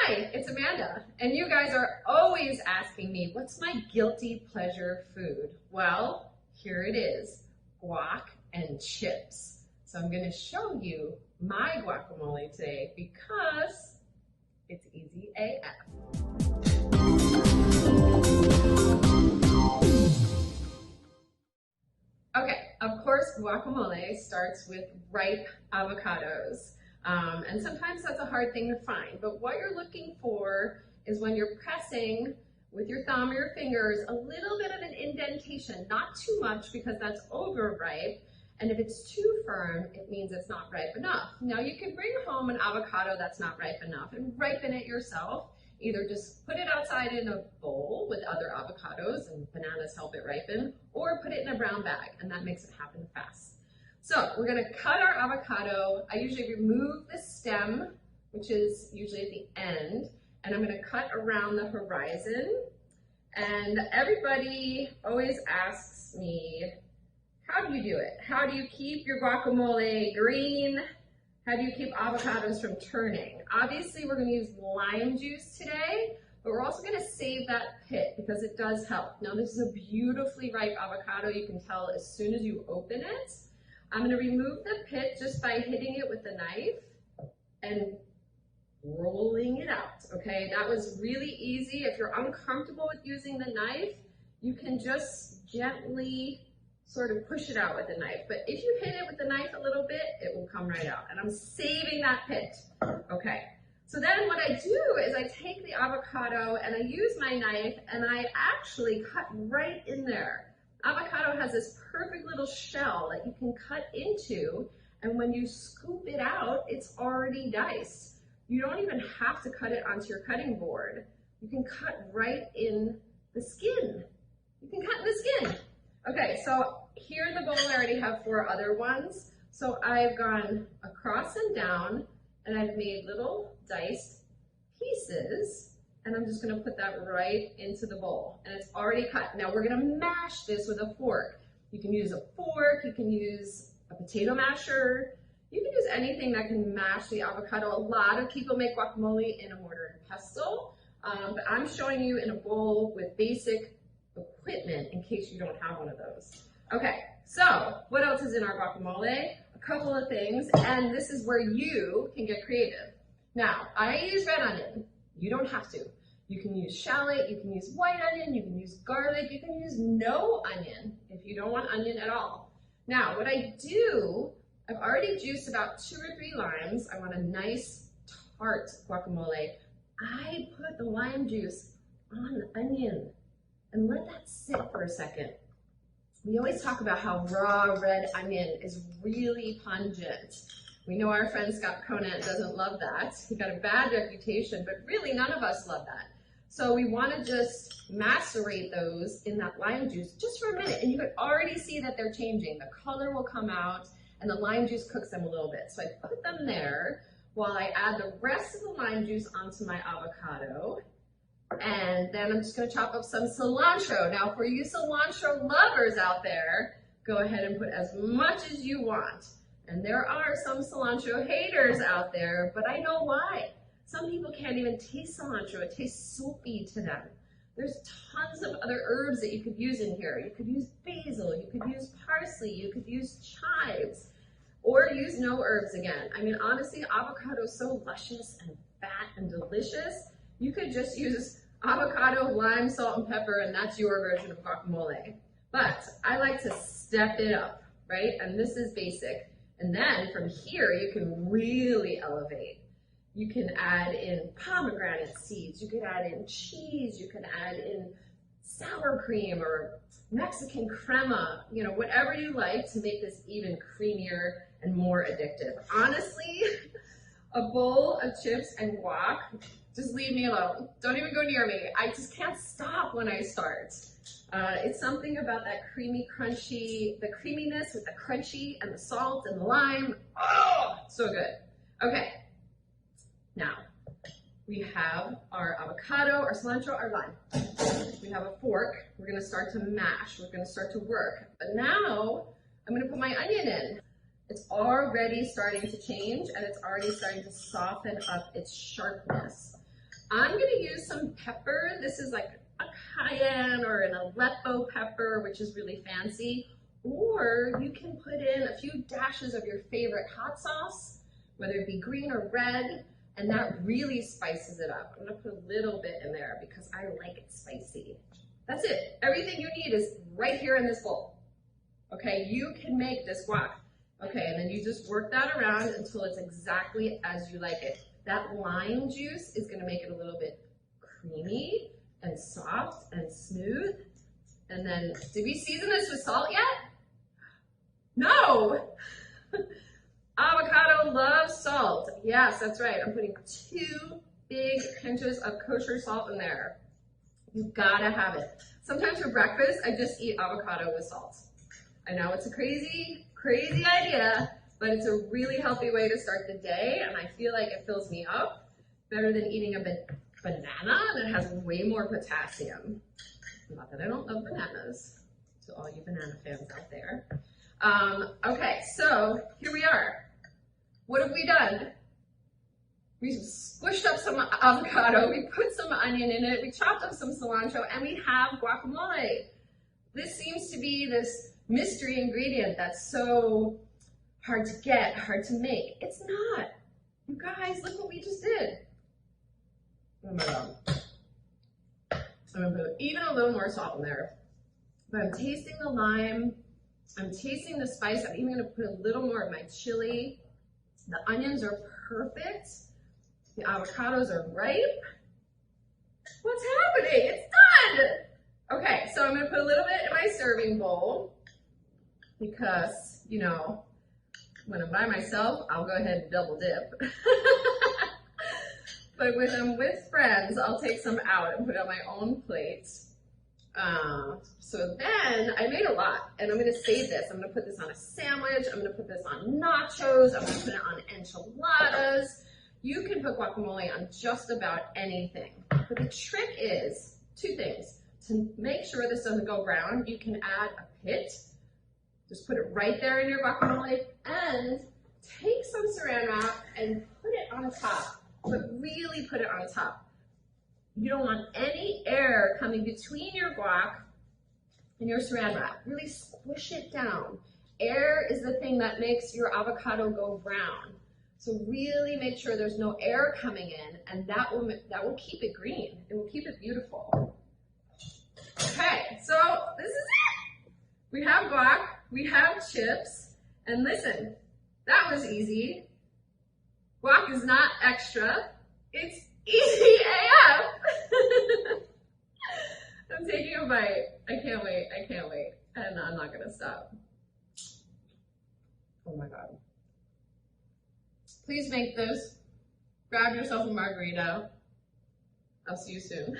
Hi, it's Amanda, and you guys are always asking me, what's my guilty pleasure food? Well, here it is, guac and chips. So I'm gonna show you my guacamole today because it's easy AF. Okay, of course, guacamole starts with ripe avocados. And sometimes that's a hard thing to find, but what you're looking for is when you're pressing with your thumb or your fingers, a little bit of an indentation, not too much because that's overripe. And if it's too firm, it means it's not ripe enough. Now you can bring home an avocado that's not ripe enough and ripen it yourself. Either just put it outside in a bowl with other avocados, and bananas help it ripen, or put it in a brown bag, and that makes it happen fast. So we're gonna cut our avocado. I usually remove the stem, which is usually at the end, and I'm gonna cut around the horizon. And everybody always asks me, how do you do it? How do you keep your guacamole green? How do you keep avocados from turning? Obviously, we're gonna use lime juice today, but we're also gonna save that pit because it does help. Now, this is a beautifully ripe avocado. You can tell as soon as you open it. I'm gonna remove the pit just by hitting it with the knife and rolling it out, okay? That was really easy. If you're uncomfortable with using the knife, you can just gently sort of push it out with the knife. But if you hit it with the knife a little bit, it will come right out. And I'm saving that pit, okay? So then what I do is I take the avocado and I use my knife and I actually cut right in there. Avocado has this perfect little shell that you can cut into, and when you scoop it out, it's already diced. You don't even have to cut it onto your cutting board. You can cut right in the skin. You can cut in the skin. Okay, so here in the bowl I already have 4 other ones. So I've gone across and down, and I've made little diced pieces. And I'm just gonna put that right into the bowl. And it's already cut. Now we're gonna mash this with a fork. You can use a fork, you can use a potato masher, you can use anything that can mash the avocado. A lot of people make guacamole in a mortar and pestle, but I'm showing you in a bowl with basic equipment in case you don't have one of those. Okay, so what else is in our guacamole? A couple of things, and this is where you can get creative. Now, I use red onion. You don't have to. You can use shallot, you can use white onion, you can use garlic, you can use no onion if you don't want onion at all. Now, what I do, I've already juiced about 2 or 3 limes. I want a nice tart guacamole. I put the lime juice on the onion and let that sit for a second. We always talk about how raw red onion is really pungent. We know our friend Scott Conant doesn't love that. He got a bad reputation, but really none of us love that. So we want to just macerate those in that lime juice just for a minute, and you can already see that they're changing. The color will come out, and the lime juice cooks them a little bit. So I put them there while I add the rest of the lime juice onto my avocado. And then I'm just gonna chop up some cilantro. Now for you cilantro lovers out there, go ahead and put as much as you want. And there are some cilantro haters out there, but I know why. Some people can't even taste cilantro. It tastes soapy to them. There's tons of other herbs that you could use in here. You could use basil, you could use parsley, you could use chives, or use no herbs again. I mean, honestly, avocado is so luscious and fat and delicious. You could just use avocado, lime, salt, and pepper, and that's your version of guacamole. But I like to step it up, right? And this is basic. And then from here, you can really elevate. You can add in pomegranate seeds, you could add in cheese, you can add in sour cream or Mexican crema, you know, whatever you like to make this even creamier and more addictive. Honestly, a bowl of chips and guac, just leave me alone. Don't even go near me. I just can't stop when I start. It's something about that creamy, crunchy, the creaminess with the crunchy and the salt and the lime. Oh, so good. Okay, now we have our avocado, our cilantro, our lime. We have a fork. We're gonna start to mash. We're gonna start to work. But now I'm gonna put my onion in. It's already starting to change and it's already starting to soften up its sharpness. I'm gonna use some pepper. This is like a cayenne or an Aleppo pepper, which is really fancy. Or you can put in a few dashes of your favorite hot sauce, whether it be green or red, and that really spices it up. I'm gonna put a little bit in there because I like it spicy. That's it. Everything you need is right here in this bowl. Okay, you can make this guac. Okay, and then you just work that around until it's exactly as you like it. That lime juice is gonna make it a little bit creamy and soft and smooth. And then, did we season this with salt yet? No! Avocado loves salt. Yes, that's right. I'm putting 2 big pinches of kosher salt in there. You gotta have it. Sometimes for breakfast, I just eat avocado with salt. I know it's a crazy, crazy idea, but it's a really healthy way to start the day, and I feel like it fills me up better than eating a banana that has way more potassium. Not that I don't love bananas, to all you banana fans out there. Okay, so here we are. What have we done? We squished up some avocado, we put some onion in it, we chopped up some cilantro, and we have guacamole. This seems to be this mystery ingredient that's so hard to get, hard to make. It's not. You guys, look what we just did. Oh my God. I'm gonna put even a little more salt in there. But I'm tasting the lime, I'm tasting the spice, I'm even gonna put a little more of my chili. The onions are perfect. The avocados are ripe. What's happening? It's done! Okay, so I'm gonna put a little bit in my serving bowl because, you know, when I'm by myself, I'll go ahead and double dip. But when I'm with friends, I'll take some out and put it on my own plate. So then, I made a lot, and I'm gonna save this. I'm gonna put this on a sandwich, I'm gonna put this on nachos, I'm gonna put it on enchiladas. You can put guacamole on just about anything. But the trick is 2 things. To make sure this doesn't go brown, you can add a pit. Just put it right there in your guacamole, and take some saran wrap and put it on top. But really put it on top. You don't want any air coming between your guac and your saran wrap. Really squish it down. Air is the thing that makes your avocado go brown. So really make sure there's no air coming in, and that will keep it green. It will keep it beautiful. Okay, so this is it. We have guac, we have chips, and listen, that was easy. Guac is not extra, it's easy AF. I'm taking a bite. I can't wait, and I'm not gonna stop. Oh my God. Please make this. Grab yourself a margarita. I'll see you soon.